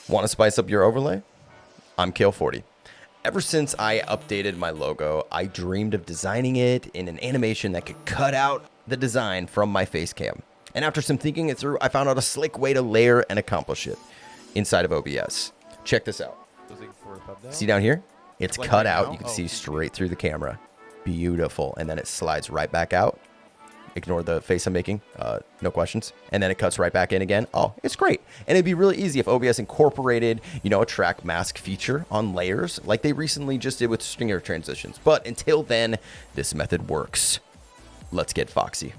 Want to spice up your overlay? I'm Kale40. Ever since I updated my logo, I dreamed of designing it in an animation that could cut out the design from my face cam. And after some thinking it through, I found out a slick way to layer and accomplish it inside of OBS. Check this out. See down here? It's like cut right out. Now? You can see straight through the camera. Beautiful. And then it slides right back out. Ignore the face I'm making. No questions. And then it cuts right back in again. Oh, it's great. And it'd be really easy if OBS incorporated, a track mask feature on layers like they recently just did with stringer transitions. But until then, this method works. Let's get foxy.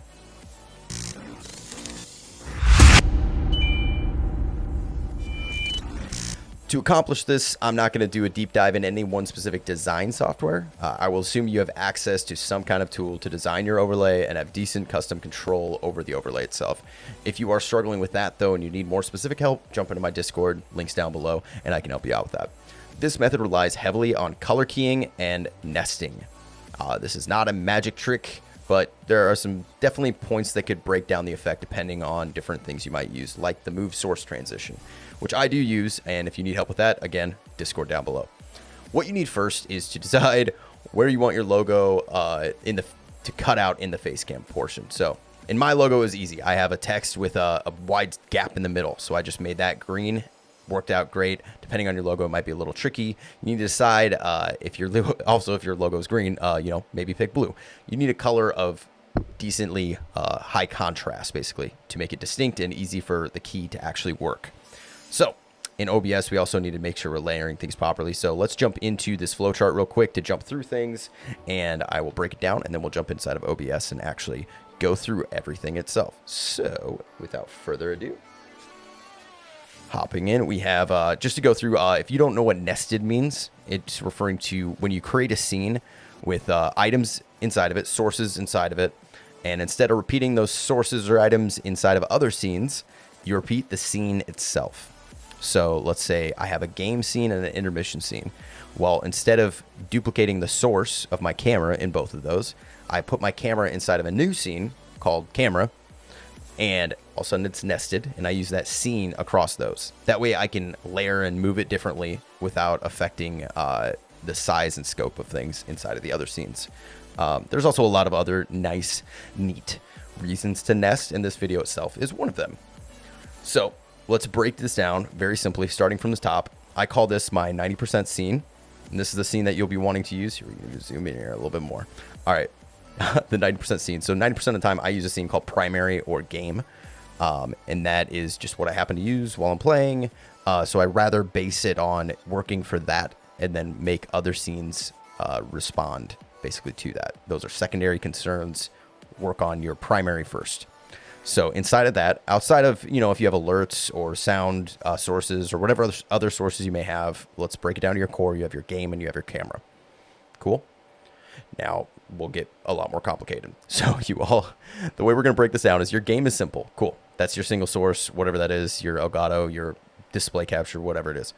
To accomplish this, I'm not going to do a deep dive in any one specific design software. I will assume you have access to some kind of tool to design your overlay and have decent custom control over the overlay itself. If you are struggling with that though and you need more specific help, jump into my Discord, links down below, and I can help you out with that. This method relies heavily on color keying and nesting. This is not a magic trick, but there are some definitely points that could break down the effect depending on different things you might use, like the move source transition, which I do use. And if you need help with that, again, Discord down below. What you need first is to decide where you want your logo to cut out in the face cam portion. So in my logo is easy. I have a text with a wide gap in the middle. So I just made that green. Worked out great. Depending on your logo, it might be a little tricky. You need to decide if your logo is green, maybe pick blue. You need a color of decently high contrast, basically, to make it distinct and easy for the key to actually work. So in OBS, we also need to make sure we're layering things properly. So let's jump into this flowchart real quick to jump through things, and I will break it down, and then we'll jump inside of OBS and actually go through everything itself. So without further ado, hopping in, we have, just to go through, if you don't know what nested means, it's referring to when you create a scene with items inside of it, sources inside of it, and instead of repeating those sources or items inside of other scenes, you repeat the scene itself. So let's say I have a game scene and an intermission scene. Well, instead of duplicating the source of my camera in both of those, I put my camera inside of a new scene called camera, and all of a sudden it's nested, and I use that scene across those. That way I can layer and move it differently without affecting the size and scope of things inside of the other scenes. There's also a lot of other nice, neat reasons to nest, and this video itself is one of them. So let's break this down very simply, starting from the top. I call this my 90% scene, and this is the scene that you'll be wanting to use. Here, we're going to zoom in here a little bit more. All right. The 90% scene. So 90% of the time I use a scene called primary or game. And that is just what I happen to use while I'm playing. So I rather base it on working for that and then make other scenes respond basically to that. Those are secondary concerns. Work on your primary first. So inside of that, outside of, if you have alerts or sound sources or whatever other sources you may have, let's break it down to your core. You have your game and you have your camera. Cool. Now we'll get a lot more complicated. So the way we're going to break this down is your game is simple. Cool. That's your single source, whatever that is, your Elgato, your display capture, whatever it is.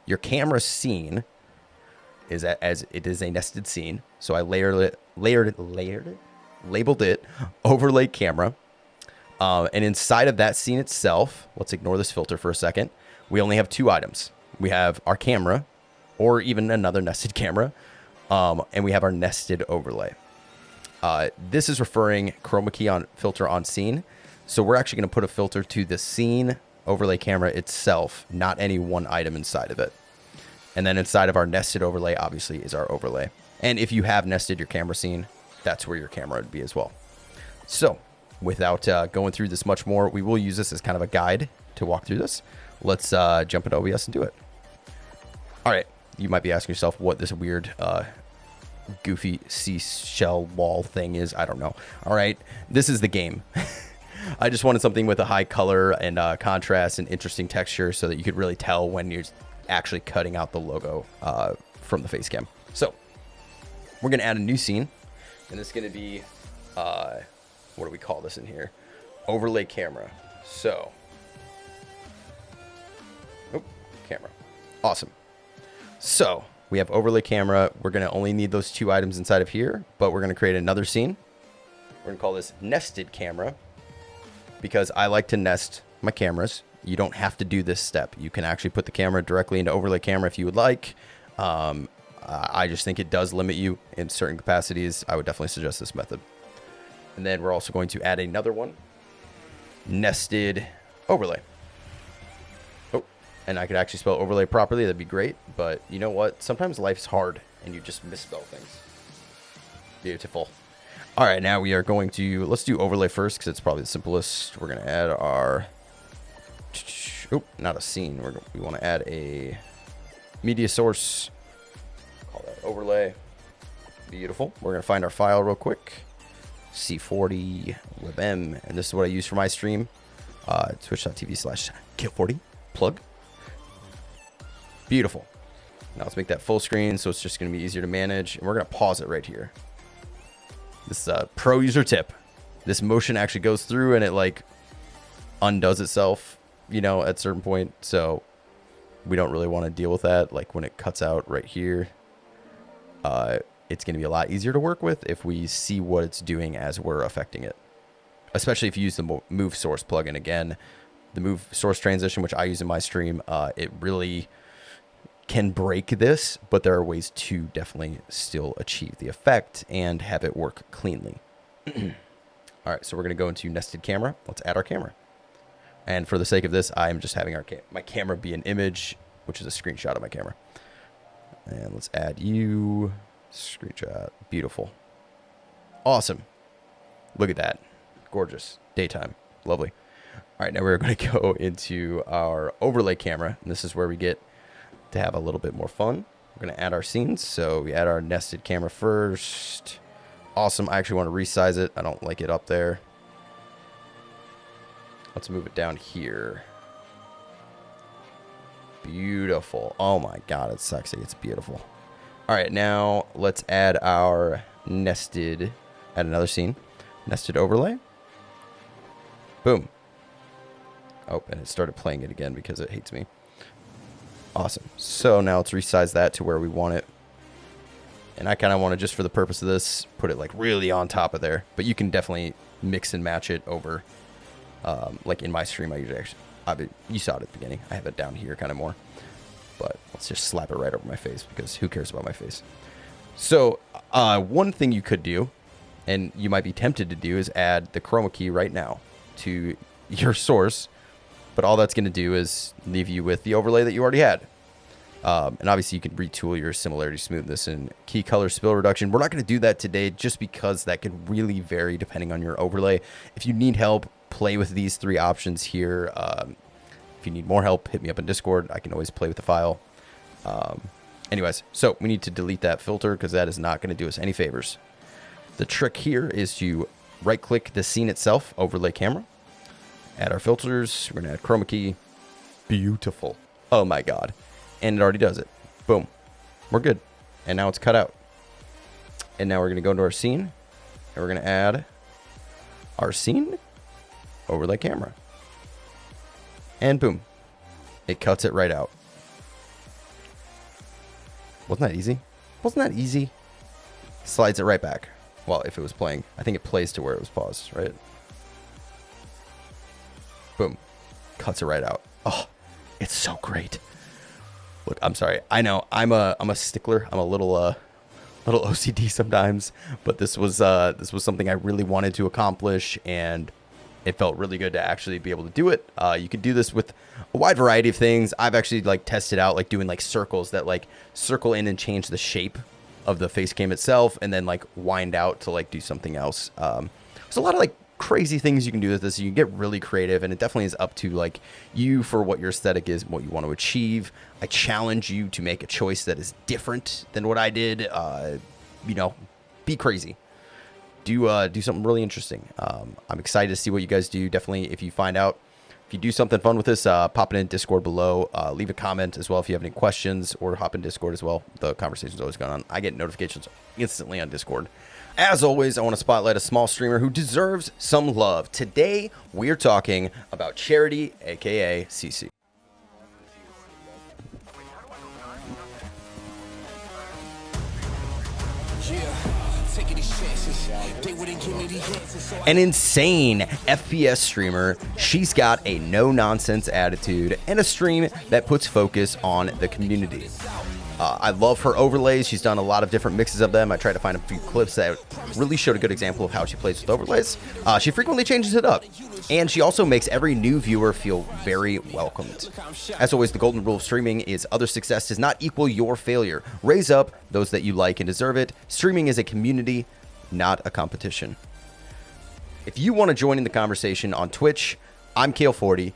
Your camera scene is as it is a nested scene. So I labeled it overlay camera. And inside of that scene itself, let's ignore this filter for a second. We only have two items. We have our camera, or even another nested camera. And we have our nested overlay. This is referring chroma key on filter on scene. So we're actually going to put a filter to the scene overlay camera itself, not any one item inside of it. And then inside of our nested overlay, obviously, is our overlay. And if you have nested your camera scene, that's where your camera would be as well. So without going through this much more, we will use this as kind of a guide to walk through this. Let's jump into OBS and do it. All right. You might be asking yourself what this weird, goofy seashell wall thing is. I don't know. All right. This is the game. I just wanted something with a high color and contrast and interesting texture so that you could really tell when you're actually cutting out the logo from the face cam. So we're going to add a new scene, and it's going to be, what do we call this in here? Overlay camera. So, camera. Awesome. So we have overlay camera. We're going to only need those two items inside of here, but we're going to create another scene. We're going to call this nested camera because I like to nest my cameras You don't have to do this step. You can actually put the camera directly into overlay camera if you would like. I just think it does limit you in certain capacities. I would definitely suggest this method. And then we're also going to add another one, nested overlay. Oh, and I could actually spell overlay properly. That'd be great. But you know what? Sometimes life's hard and you just misspell things. Beautiful. All right, now we are going to, let's do overlay first because it's probably the simplest. We're going to add our, oh, not a scene. We want to add a media source. Call that overlay. Beautiful. We're going to find our file real quick. C40 WebM, and this is what I use for my stream. Twitch.tv/Kill40 plug. Beautiful. Now let's make that full screen so it's just going to be easier to manage, and we're going to pause it right here. This is a pro user tip. This motion actually goes through and it like undoes itself, you know, at a certain point. So we don't really want to deal with that. Like when it cuts out right here, it's going to be a lot easier to work with if we see what it's doing as we're affecting it. Especially if you use the move source plugin. Again, the move source transition, which I use in my stream, it really can break this, but there are ways to definitely still achieve the effect and have it work cleanly. All right, so we're going to go into nested camera. Let's add our camera. And for the sake of this, I'm just having my camera be an image, which is a screenshot of my camera. And let's add you. Screenshot. Beautiful. Awesome. Look at that. Gorgeous. Daytime. Lovely. All right, now we're going to go into our overlay camera. And this is where we get to have a little bit more fun. We're going to add our scenes. So we add our nested camera first. Awesome. I actually want to resize it. I don't like it up there. Let's move it down here. Beautiful. Oh my God, it's sexy. It's beautiful. All right, now let's add our nested, add another scene. Nested overlay. Boom. Oh, and it started playing it again because it hates me. Awesome. So now let's resize that to where we want it. And I kind of want to, just for the purpose of this, put it like really on top of there. But you can definitely mix and match it over. Like in my stream, I usually you saw it at the beginning. I have it down here kind of more. But let's just slap it right over my face because who cares about my face? So one thing you could do, and you might be tempted to do, is add the chroma key right now to your source. But all that's going to do is leave you with the overlay that you already had. And obviously you can retool your similarity smoothness and key color spill reduction. We're not going to do that today just because that can really vary depending on your overlay. If you need help, play with these three options here. If you need more help, hit me up in Discord. I can always play with the file. Anyways, so we need to delete that filter because that is not going to do us any favors. The trick here is to right-click the scene itself, overlay camera. Add our filters. We're going to add chroma key. Beautiful. Oh my God. And it already does it. Boom. We're good. And now it's cut out. And now we're going to go into our scene. And we're going to add our scene, overlay camera. And boom. It cuts it right out. Wasn't that easy? Wasn't that easy? Slides it right back. Well, if it was playing. I think it plays to where it was paused, right? Boom. Cuts it right out. Oh, it's so great. Look, I'm sorry. I know I'm a stickler. I'm a little OCD sometimes, but this was something I really wanted to accomplish, and it felt really good to actually be able to do it. You could do this with a wide variety of things. I've actually like tested out like doing like circles that like circle in and change the shape of the face cam itself, and then like wind out to like do something else. There's a lot of like crazy things you can do with this. You can get really creative, and it definitely is up to like you for what your aesthetic is and what you want to achieve. I challenge you to make a choice that is different than what I did. You know, be crazy. Do something really interesting. I'm excited to see what you guys do. Definitely, if you do something fun with this, pop it in Discord below. Leave a comment as well if you have any questions, or hop in Discord as well. The conversation's always going on. I get notifications instantly on Discord. As always, I want to spotlight a small streamer who deserves some love. Today, we're talking about Charity, aka CC. Yeah, taking these An insane FPS streamer. She's got a no-nonsense attitude and a stream that puts focus on the community. I love her overlays. She's done a lot of different mixes of them. I tried to find a few clips that really showed a good example of how she plays with overlays. She frequently changes it up, and she also makes every new viewer feel very welcomed. As always, the golden rule of streaming is other success does not equal your failure. Raise up those that you like and deserve it. Streaming is a community, not a competition. If you want to join in the conversation on Twitch, I'm Kale40.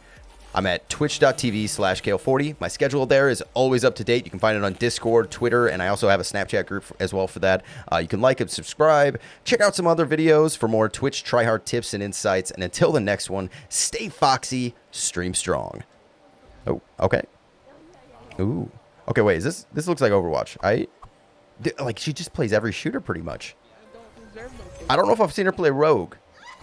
I'm at twitch.tv/Kale40. My schedule there is always up to date. You can find it on Discord, Twitter, and I also have a Snapchat group as well for that. You can like and subscribe. Check out some other videos for more Twitch tryhard tips and insights. And until the next one, stay foxy, stream strong. Oh, okay. Ooh. Okay, wait, this looks like Overwatch. Like, she just plays every shooter pretty much. I don't know if I've seen her play Rogue.